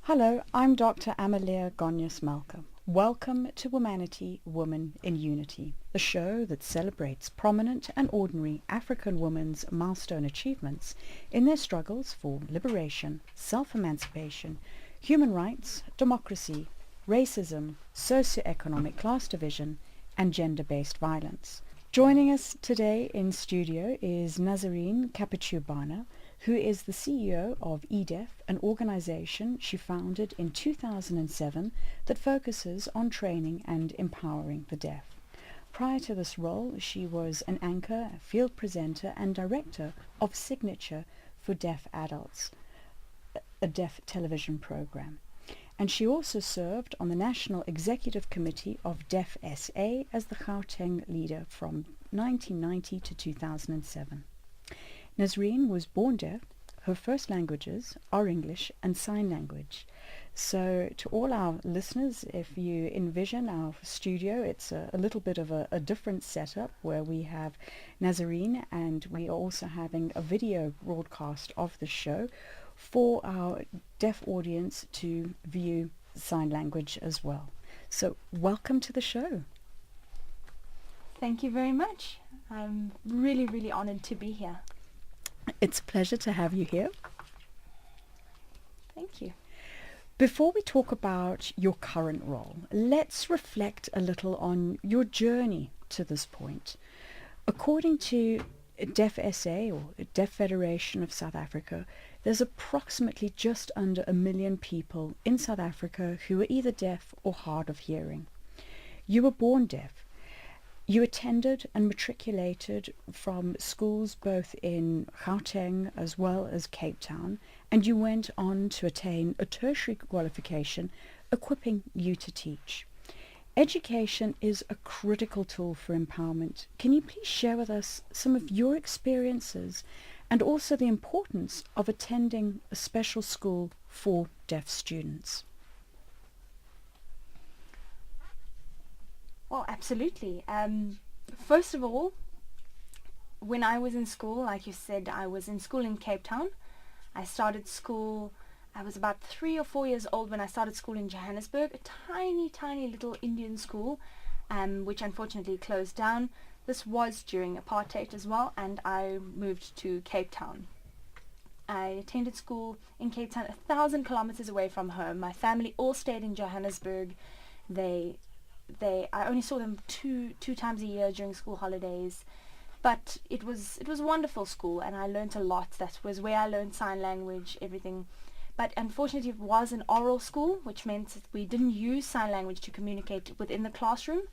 Hello, I'm Dr. Amalia Goneos-Malka. Welcome to Womanity, Woman in Unity, the show that celebrates prominent and ordinary African women's milestone achievements in their struggles for liberation, self-emancipation, human rights, democracy, racism, socioeconomic class division, and gender-based violence. Joining us today in studio is NAZEREEN CAPTIEUX-BHANA, who is the CEO of eDEAF, an organization she founded in 2007 that focuses on training and empowering the deaf. Prior to this role, she was an anchor, field presenter, and director of Signature for Deaf Adults, a deaf television program. And she also served on the National Executive Committee of Deaf SA as the Gauteng leader from 1990 to 2007. NAZEREEN was born deaf. Her first languages are English and sign language. So to all our listeners, if you envision our studio, it's a little bit of a different setup where we have NAZEREEN and we are also having a video broadcast of the show for our deaf audience to view sign language as well. So welcome to the show. Thank you very much. I'm really honored to be here. It's a pleasure to have you here. Thank you. Before we talk about your current role, let's reflect a little on your journey to this point. According to Deaf SA, or Deaf Federation of South Africa, there's approximately just under 1 million people in South Africa who are either deaf or hard of hearing. You were born deaf. You attended and matriculated from schools both in Gauteng as well as Cape Town, and you went on to attain a tertiary qualification equipping you to teach. Education is a critical tool for empowerment. Can you please share with us some of your experiences and also the importance of attending a special school for deaf students? Well, absolutely. First of all, when I was in school, like you said, I was in school in Cape Town. I started school, I was about 3 or 4 years old when I started school in Johannesburg, a tiny little Indian school, which unfortunately closed down. This was during apartheid as well, and I moved to Cape Town. I attended school in Cape Town, 1,000 kilometers away from home. My family all stayed in Johannesburg. I only saw them two times a year during school holidays, but it was a wonderful school, and I learned a lot. That was where I learned sign language, everything. But unfortunately, it was an oral school, which meant that we didn't use sign language to communicate within the classroom.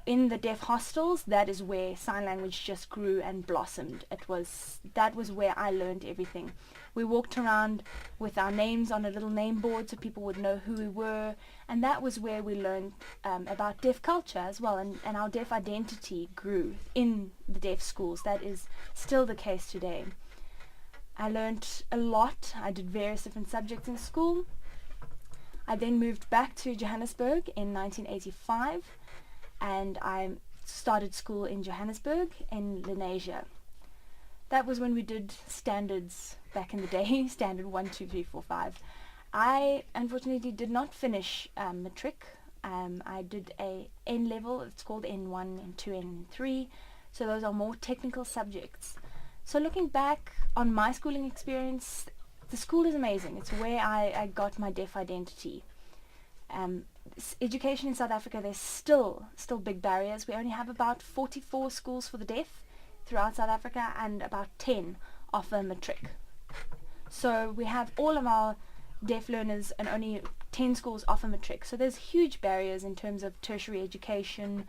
In the deaf hostels, that is where sign language just grew and blossomed. That was where I learned everything. We walked around with our names on a little name board so people would know who we were, and that was where we learned about deaf culture as well, and our deaf identity grew in the deaf schools. That is still the case today. I learned a lot. I did various different subjects in school. I then moved back to Johannesburg in 1985, and I started school in Johannesburg in Lenasia. That was when we did standards back in the day, standard 1, 2, 3, 4, 5. I unfortunately did not finish matric. I did a N level, it's called N1, N2, N3, so those are more technical subjects. So looking back on my schooling experience, the school is amazing. It's where I got my deaf identity. Education in South Africa, there's still big barriers. We only have about 44 schools for the deaf throughout South Africa, and about 10 offer matric. So we have all of our deaf learners and only 10 schools offer matric. So there's huge barriers in terms of tertiary education,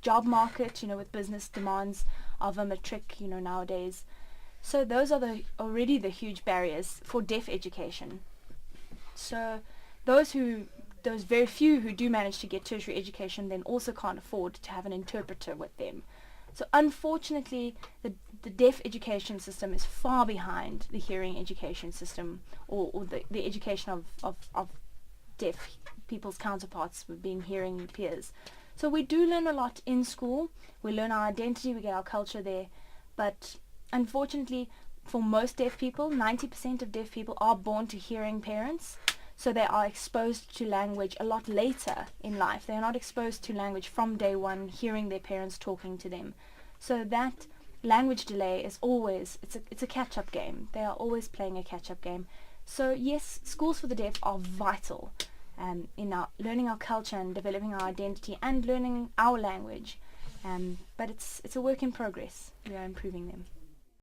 job market, with business demands of a matric, nowadays. So those are already the huge barriers for deaf education. So those very few who do manage to get tertiary education then also can't afford to have an interpreter with them. So unfortunately, the deaf education system is far behind the hearing education system, or the education of deaf people's counterparts, being hearing peers. So we do learn a lot in school. We learn our identity, we get our culture there, but unfortunately for most deaf people, 90% of deaf people are born to hearing parents. So they are exposed to language a lot later in life. They are not exposed to language from day one, hearing their parents talking to them. So that language delay is always, it's a catch-up game. They are always playing a catch-up game. So yes, schools for the deaf are vital in our learning our culture and developing our identity and learning our language. But it's a work in progress. We are improving them.